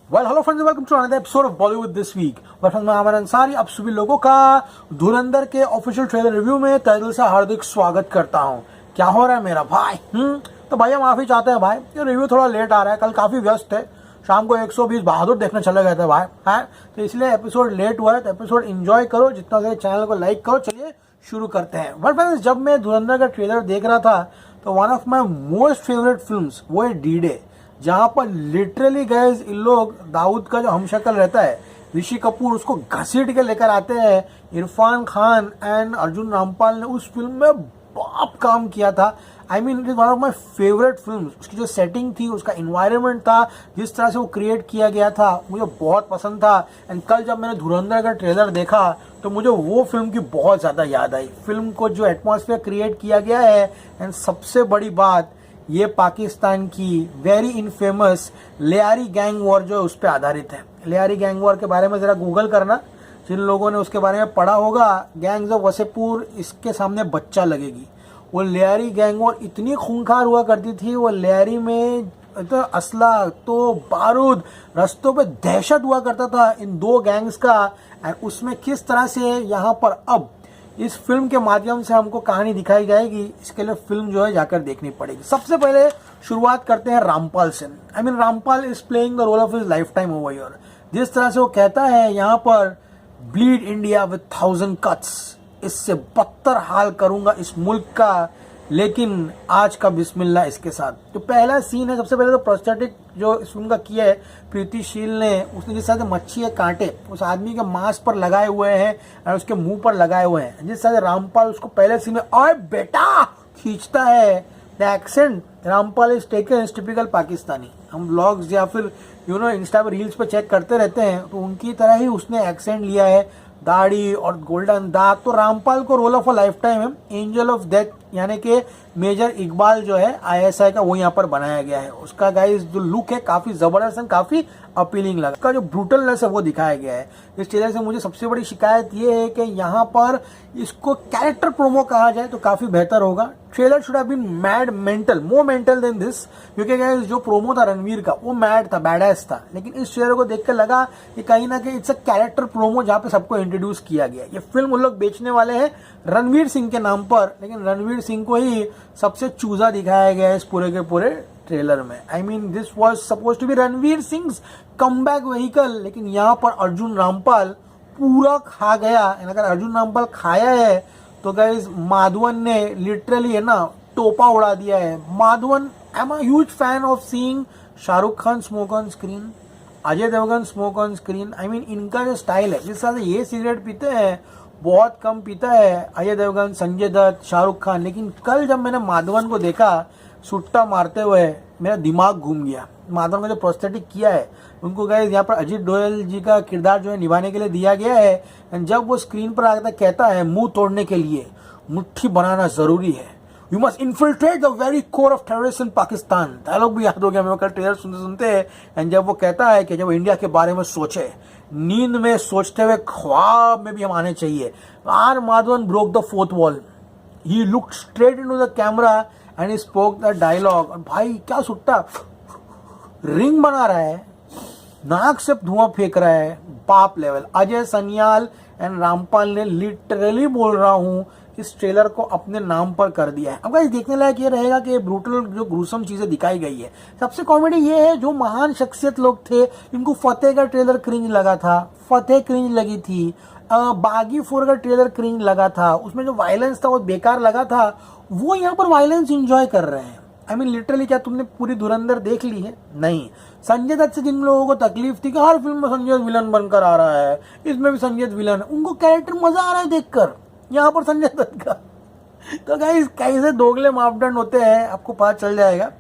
Well hello friends, welcome to another episode of Bollywood this week. मैं आमिर अंसारी आप सभी लोगों का धुरंधर के ऑफिशियल ट्रेलर रिव्यू में तहे दिल से हार्दिक स्वागत करता हूं। क्या हो रहा है मेरा भाई? तो भैया माफी चाहते हैं भाई, ये रिव्यू थोड़ा लेट आ रहा है। कल काफी व्यस्त थे, शाम को 120 बहादुर देखने चले गए थे भाई, है तो इसलिए एपिसोड लेट हुआ है। तो एपिसोड एंजॉय करो, जितना से चैनल को लाइक करो। चलिए शुरू करते हैं। बट फ्रेंड्स, जब मैं धुरंधर का ट्रेलर देख रहा था तो one of my most favourite films वो है डी-डे, जहां पर लिटरली गाइस इन लोग दाऊद का जो हमशक्ल रहता है ऋषि कपूर, उसको घसीट के लेकर आते हैं। इरफान खान एंड अर्जुन रामपाल ने उस फिल्म में बाप काम किया था। I mean it is one of my favourite film. उसकी जो सेटिंग थी, उसका इन्वायरमेंट था, जिस तरह से वो क्रिएट किया गया था, मुझे बहुत पसंद था। एंड कल जब मैंने धुरंधर का ट्रेलर देखा तो मुझे वो फिल्म की बहुत ज्यादा याद आई। फिल्म को जो एटमॉस्फेयर क्रिएट किया गया है, एंड सबसे बड़ी बात, ये पाकिस्तान की very infamous Lyari gang war जो उस पर आधारित है। लियारी गैंग वॉर के बारे में जरा गूगल करना, जिन लोगों ने उसके बारे में पढ़ा होगा। गैंग्स ऑफ वसेपुर इसके सामने बच्चा लगेगी। वो लियारी गैंग वॉर इतनी खूंखार हुआ करती थी। वो लियारी में तो असला तो बारूद, रस्तों पे दहशत हुआ करता था इन दो गैंग्स का। एंड उसमें किस तरह से यहाँ पर अब इस फिल्म के माध्यम से हमको कहानी दिखाई जाएगी, इसके लिए फिल्म जो है जाकर देखनी पड़ेगी। सबसे पहले शुरुआत करते हैं रामपाल से। I mean Rampal is playing the role of his life time over here. जिस तरह से वो कहता है यहाँ पर, ब्लीड इंडिया विद 1000 कट्स, इससे बदतर हाल करूंगा इस मुल्क का, लेकिन आज का बिस्मिल्लाह इसके साथ। तो पहला सीन है, सबसे पहले तो प्रोस्थेटिक जो इस फिल्म का किया है प्रीतिशील ने, उसने जिस तरह से मच्छी के कांटे उस आदमी के मांस पर लगाए हुए हैं और उसके मुंह पर लगाए हुए हैं। जिस तरह से रामपाल उसको पहले सीन में ओए बेटा खींचता है, the accent Rampal is taken is typical Pakistani. हम ब्लॉग्स या फिर इंस्टा पर रील्स पर चेक करते रहते हैं, तो उनकी तरह ही उसने एक्सेंट लिया है, दाढ़ी और गोल्डन दांत। तो रामपाल को role of a life time है। एंजल ऑफ डेथ यानी कि मेजर इकबाल जो है आईएसआई का, वो यहाँ पर बनाया गया है। उसका गाइस जो लुक है काफी जबरदस्त है, काफी अपीलिंग लगा। उसका जो ब्रूटलनेस है वो दिखाया गया है इस ट्रेलर से। मुझे सबसे बड़ी शिकायत ये है कि यहाँ पर इसको कैरेक्टर प्रोमो कहा जाए तो काफी बेहतर होगा। Trailer should have been mad mental, more mental than this, क्योंकि गाइस जो प्रोमो था रणवीर का वो मैड था, बैडएस था। लेकिन इस ट्रेलर को देख कर लगा कि कहीं ना कहीं इट्स अ कैरेक्टर प्रोमो जहाँ पे सबको इंट्रोड्यूस किया गया। ये फिल्म उन लोग बेचने वाले हैं रणवीर सिंह के नाम पर, लेकिन रणवीर सिंह को ही सबसे चूजा दिखाया गया है इस पूरे के पूरे ट्रेलर में। I mean this was suppose to be Ranveer Singh comeback vehicle, लेकिन यहाँ पर अर्जुन रामपाल पूरा खा गया। अगर अर्जुन रामपाल खाया है तो गाइस माधवन ने लिटरली है ना टोपा उड़ा दिया है। Madhavan, I am a huge fan of seeing Shahrukh Khan smoke on screen, Ajay Devgn smoke on screen. I mean इनका जो स्टाइल है, जिस तरह से ये सिगरेट पीते हैं, बहुत कम पीता है अजय देवगन, संजय दत्त, शाहरुख खान। लेकिन कल जब मैंने माधवन को देखा सुट्टा मारते हुए, मेरा दिमाग घूम गया। माधवन का जो प्रोस्थेटिक किया है, उनको गाइस यहाँ पर अजीत डोयल जी का किरदार जो है निभाने के लिए दिया गया है। एंड जब वो स्क्रीन पर आता कहता है, मुंह तोड़ने के लिए मुट्ठी बनाना जरूरी है, you must infiltrate the very core of terrorist in Pakistan. Dialogue भी याद हो गया मेरे को ट्रेलर सुनते सुनते। एंड जब वो कहता है कि जब इंडिया के बारे में सोचे, नींद में सोचते हुए ख्वाब में भी हम आने चाहिए। R Madhavan broke the fourth wall, he looked straight into the camera and he spoke the dialogue. भाई क्या सुट्टा रिंग बना रहा है, नाक से धुआं फेंक रहा है, बाप लेवल। अजय सनियाल एंड रामपाल ने लिटरली बोल रहा हूं इस ट्रेलर को अपने नाम पर कर दिया है। अब गाइस देखने लायक ये रहेगा कि ब्रूटल जो ग्रूसम चीजें दिखाई गई है। सबसे कॉमेडी ये है, जो महान शख्सियत लोग थे, इनको फतेह का ट्रेलर क्रिंज लगा था, फतेह क्रिंज लगी थी, बागी 4 का ट्रेलर क्रिंज लगा था, उसमें जो वायलेंस था वो बेकार लगा था। वो यहाँ पर वायलेंस एंजॉय कर रहे हैं। आई मीन लिटरली, क्या तुमने पूरी धुरंधर देख ली है? नहीं। संजय दत्त से जिन लोगों को तकलीफ थी कि हर फिल्म में संजय विलन बनकर आ रहा है, इसमें भी संजय विलन है, उनको कैरेक्टर मजा आ रहा है देखकर। यहाँ पर संजय दत्त का तो गाइस कैसे दोगले मापदंड होते हैं आपको पता चल जाएगा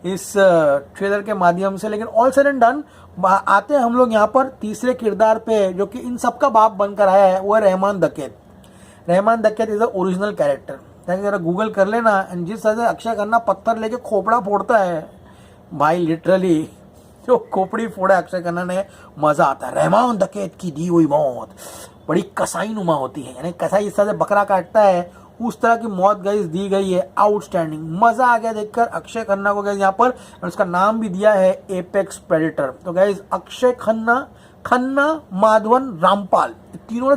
इस ट्रेलर के माध्यम से। लेकिन ऑल सेड एंड डन, आते हैं हम लोग यहाँ पर तीसरे किरदार पे, जो कि इन सबका बाप बनकर आया है, वो है Rehman Dakait. Rehman Dakait is a original character. जरा गूगल कर लेना। एंड जिस तरह से अक्षय खन्ना पत्थर लेके खोपड़ा फोड़ता है भाई, लिटरली जो खोपड़ी फोड़ा अक्षय खन्ना ने, मजा आता है। रहमान दक्केत की दी हुई मौत बड़ी कसाई नुमा होती है, यानी कसाई इस तरह से बकरा काटता है, उस तरह की मौत गाइस दी गई है, आउटस्टैंडिंग, मजा आ गया देखकर अक्षय खन्ना को गाइस यहाँ पर। उसका नाम भी दिया है एपेक्स प्रेडेटर। तो गाइस अक्षय खन्ना माधवन रामपाल तीनों ने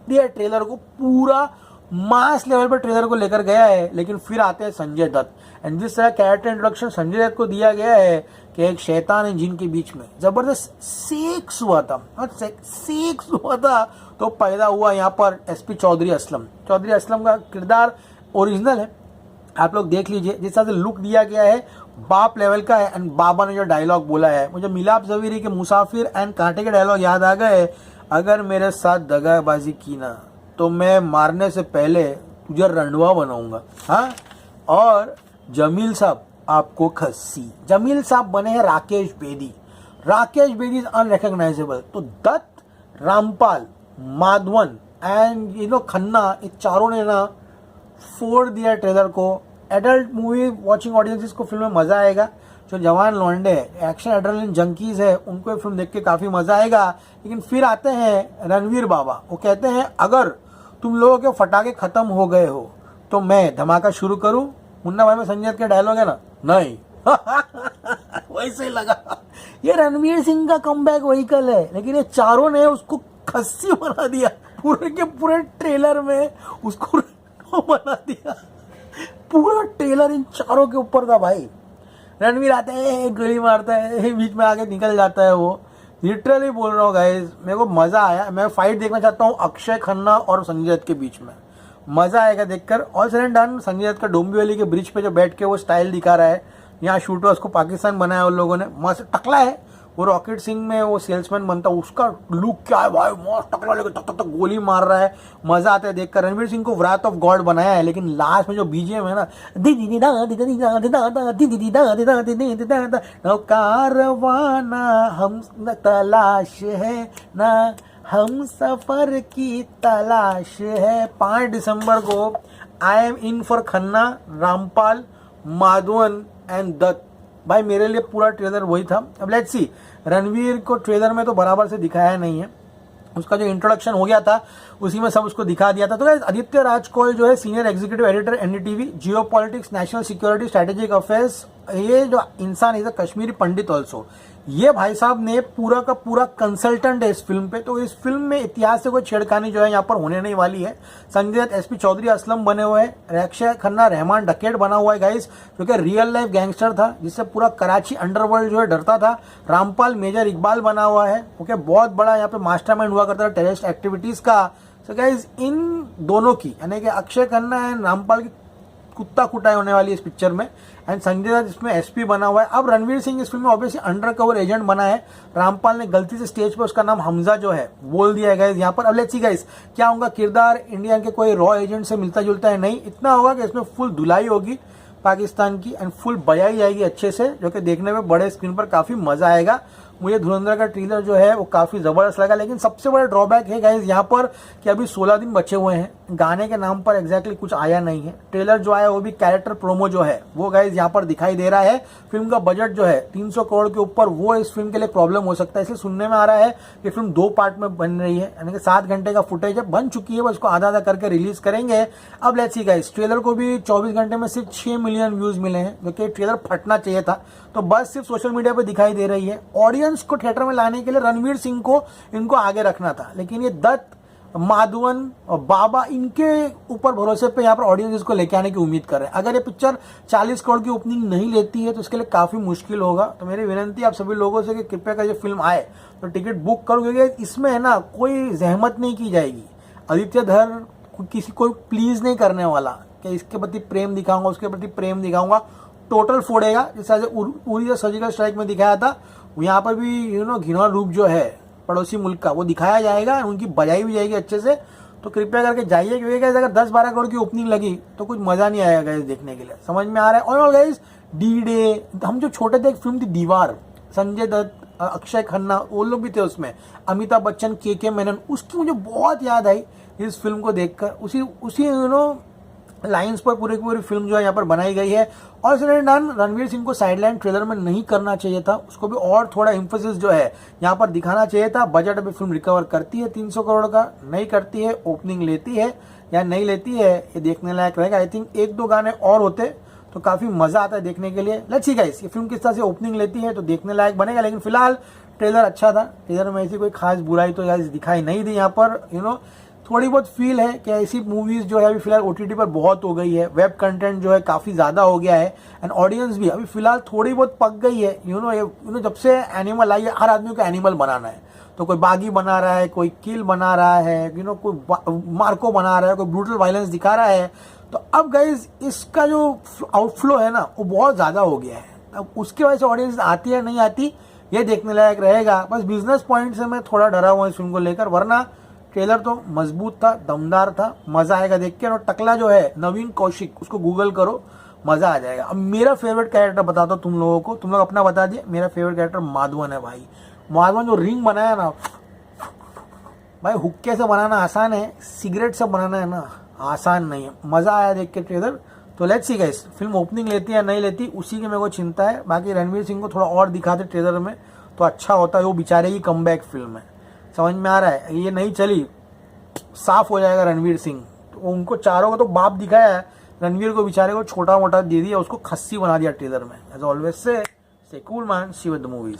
दिया ट्रेलर को, पूरा मास लेवल पर ट्रेलर को लेकर गया है। लेकिन फिर आते हैं संजय दत्त एंड जिस तरह कैरेक्टर इंट्रोडक्शन संजय दत्त को दिया गया है कि एक शैतान है जिनके बीच में जबरदस्त सेक्स हुआ था, तो पैदा हुआ यहाँ पर एसपी चौधरी असलम का किरदार ओरिजिनल है, आप लोग देख लीजिए। जिस तरह से लुक दिया गया है बाप लेवल का है एंड बाबा ने जो डायलॉग बोला है, मुझे मिलाप जवीरी के मुसाफिर एंड कांटे के डायलॉग याद आ गए। अगर मेरे साथ दगाबाजी की ना तो मैं मारने से पहले तुझे रंडवा बनाऊंगा। हाँ, और जमील साहब आपको खस्सी। जमील साहब बने हैं राकेश बेदी इज अनरिकॉग्नाइजेबल। तो दत्त, रामपाल, माधवन एंड खन्ना, ये चारों ने ना फोड़ दिया ट्रेलर को। एडल्ट मूवी वॉचिंग ऑडियंसेस को फिल्म में मजा आएगा। जो जवान लौंडे एक्शन एड्रेनलिन जंकीज है उनको ये फिल्म देख के काफी मजा आएगा। लेकिन फिर आते हैं रणवीर बाबा, वो कहते हैं अगर तुम लोगों के फटाके खत्म हो गए हो तो मैं धमाका शुरू करूं। मुन्ना भाई में संजय के डायलॉग है ना, नहीं वैसे ही लगा ये रणवीर सिंह का कमबैक व्हीकल है, लेकिन ये चारों ने उसको खस्सी बना दिया। पूरे के पूरे ट्रेलर में उसको बना दिया। पूरा ट्रेलर इन चारों के ऊपर था भाई। रणवीर आता है, गोली मारता है, बीच में आके निकल जाता है। वो लिटरली बोल रहा हूँ गाइस, मेरे को मजा आया। मैं फाइट देखना चाहता हूँ अक्षय खन्ना और संजय दत्त के बीच में, मजा आएगा देखकर। All said and done, Sanjay Dutt का डोंबिवली के ब्रिज पे जो बैठ के वो स्टाइल दिखा रहा है, यहाँ शूट हुआ, उसको पाकिस्तान बनाया उन लोगों ने, मस्त टकला है वो। रॉकेट सिंह में वो सेल्समैन बनता, उसका लुक क्या है भाई, मस्त टकला लेके तक तक गोली मार रहा है, मजा आता है देखकर। रणवीर सिंह को व्राथ ऑफ गॉड बनाया है, लेकिन लास्ट में जो बीजीएम है ना, कारवाना हम तलाश है ना, हम सफर की तलाश है। 5 दिसंबर को I am in for Khanna, Rampal, Madhavan and Dutt. भाई मेरे लिए पूरा ट्रेलर वही था। अब लेट्स सी, रणवीर को ट्रेलर में तो बराबर से दिखाया नहीं है, उसका जो इंट्रोडक्शन हो गया था उसी में सब उसको दिखा दिया था। तो आदित्य राज कौल जो है सीनियर एग्जीक्यूटिव एडिटर एनडीटीवी, जियो politics, national security, strategic affairs, ये जो इंसान is a Kashmiri Pandit also. ये भाई साहब ने पूरा का पूरा कंसल्टेंट है इस फिल्म पे। तो इस फिल्म में इतिहास से कोई छेड़खानी जो है यहाँ पर होने नहीं वाली है। संजय दत्त एसपी चौधरी असलम बने हुए हैं, अक्षय खन्ना रहमान डकेट बना हुआ है गाइस, क्योंकि रियल लाइफ गैंगस्टर था जिससे पूरा कराची अंडरवर्ल्ड जो है डरता था। रामपाल मेजर इकबाल बना हुआ है, ओके, बहुत बड़ा यहाँ पे मास्टरमाइंड हुआ करता था टेररिस्ट एक्टिविटीज का। सो गाइस इन दोनों की यानी कि अक्षय खन्ना एंड रामपाल की कुत्ता कुटाई होने वाली इस पिक्चर में। एंड संजय दत्त इसमें एसपी बना हुआ है। अब रणवीर सिंह इस फिल्म में ऑब्वियसली अंडर कवर एजेंट बना है। रामपाल ने गलती से स्टेज पर उसका नाम हमजा जो है बोल दिया है गाइस यहाँ पर। अब लेट्स सी गाइस क्या होगा, किरदार इंडिया के कोई रॉ एजेंट से मिलता जुलता है नहीं, इतना होगा कि इसमें फुल धुलाई होगी पाकिस्तान की एंड फुल बजाई जाएगी अच्छे से, जो कि देखने में बड़े स्क्रीन पर काफी मजा आएगा। मुझे धुरंधर का ट्रेलर जो है वो काफी जबरदस्त लगा, लेकिन सबसे बड़ा ड्रॉबैक है गाइस यहाँ पर कि अभी 16 दिन बचे हुए हैं, गाने के नाम पर एग्जैक्टली कुछ आया नहीं है। ट्रेलर जो आया वो भी कैरेक्टर प्रोमो जो है वो गाइस यहाँ पर दिखाई दे रहा है। फिल्म का बजट जो है 300 करोड़ के ऊपर, वो इस फिल्म के लिए प्रॉब्लम हो सकता है। इसलिए सुनने में आ रहा है कि फिल्म 2 पार्ट में बन रही है, यानी कि 7 घंटे का फुटेज बन चुकी है, उसको आधा आधा करके रिलीज करेंगे। अब लेट्स सी गाइस, ट्रेलर को भी 24 घंटे में सिर्फ 6 मिलियन व्यूज मिले हैं, जो कि ट्रेलर फटना चाहिए था। तो बस सिर्फ सोशल मीडिया पे दिखाई दे रही है। ऑडियंस को थिएटर में लाने के लिए रणवीर सिंह को इनको आगे रखना था, लेकिन ये दत्त, माधवन और बाबा, इनके ऊपर भरोसे पे यहाँ पर ऑडियंस इसको लेके आने की उम्मीद कर रहे हैं। अगर ये पिक्चर 40 करोड़ की ओपनिंग नहीं लेती है तो इसके लिए काफी मुश्किल होगा। तो मेरी विनंती आप सभी लोगों से कि कृपया कर ये फिल्म आए तो टिकट बुक करो, क्योंकि इसमें है ना कोई जहमत नहीं की जाएगी। आदित्य धर किसी को प्लीज नहीं करने वाला कि इसके प्रति प्रेम दिखाऊंगा, उसके प्रति प्रेम दिखाऊंगा, टोटल फोड़ेगा। जिस तरह से उरी सर्जिकल स्ट्राइक में दिखाया था, यहाँ पर भी घिनौना रूप जो है पड़ोसी मुल्क का वो दिखाया जाएगा, उनकी बजाई भी जाएगी अच्छे से। तो कृपया करके जाइए, क्योंकि अगर 10-12 करोड़ की ओपनिंग लगी तो कुछ मजा नहीं आएगा गाइस देखने के लिए, समझ में आ रहा है। और गाइस डी डे, हम जो छोटे थे एक फिल्म थी दीवार, संजय दत्त, अक्षय खन्ना, वो लोग भी थे उसमें, अमिताभ बच्चन, के मेनन, उसकी मुझे बहुत याद आई इस फिल्म को देखकर। उसी लाइंस पर पूरी की पूरी फिल्म जो है यहाँ पर बनाई गई है। और रणवीर सिंह को साइडलाइन ट्रेलर में नहीं करना चाहिए था, उसको भी और थोड़ा इंफोसिस जो है यहाँ पर दिखाना चाहिए था। बजट अभी फिल्म रिकवर करती है 300 करोड़ का, नहीं करती है, ओपनिंग लेती है, या नहीं लेती है, ये देखने लायक रहेगा। आई थिंक 1-2 गाने और होते तो काफी मजा आता है देखने के लिए। लेट्स सी गाइस ये फिल्म किस तरह से ओपनिंग लेती है तो देखने लायक बनेगा। लेकिन फिलहाल ट्रेलर अच्छा था, ट्रेलर में ऐसी कोई खास बुराई तो यार दिखाई नहीं दी। यहाँ पर थोड़ी बहुत फील है कि ऐसी मूवीज जो है अभी फिलहाल ओटीटी पर बहुत हो गई है, वेब कंटेंट जो है काफी ज्यादा हो गया है, एंड ऑडियंस भी अभी फिलहाल थोड़ी बहुत पक गई है। जब से एनिमल आई है, हर आदमी को एनिमल बनाना है, तो कोई बागी बना रहा है, कोई किल बना रहा है, कोई मार्को बना रहा है, कोई ब्रूटल वायलेंस दिखा रहा है। तो अब गाइज इसका जो आउटफ्लो है ना वो बहुत ज्यादा हो गया है। अब उसकी वजह से ऑडियंस आती है नहीं आती ये देखने लायक रहेगा। बस बिजनेस पॉइंट से मैं थोड़ा डरा हुआ इस फिल्म को लेकर, वरना ट्रेलर तो मजबूत था, दमदार था, मजा आएगा देख के। और टकला जो है नवीन कौशिक, उसको गूगल करो, मजा आ जाएगा। अब मेरा फेवरेट कैरेक्टर बताता हूँ तुम लोगों को, तुम लोग अपना बता दिए। मेरा फेवरेट कैरेक्टर माधवन है भाई। माधवन जो रिंग बनाया ना भाई, हुक्के से बनाना आसान है, सिगरेट से बनाना है ना आसान नहीं है। मजा आया देख के ट्रेलर। तो let's see guys film opening लेती है या नहीं लेती, उसी की मेरे को चिंता है। बाकी रणवीर सिंह को थोड़ा और दिखाते ट्रेलर में तो अच्छा होता है, वो बेचारे की कमबैक फिल्म है, समझ में आ रहा है। ये नहीं चली, साफ हो जाएगा रणवीर सिंह। तो उनको चारों को तो बाप दिखाया है, रणवीर को बेचारे को छोटा मोटा दे दिया, उसको खस्सी बना दिया ट्रेलर में। As always say cool man, see with the movies.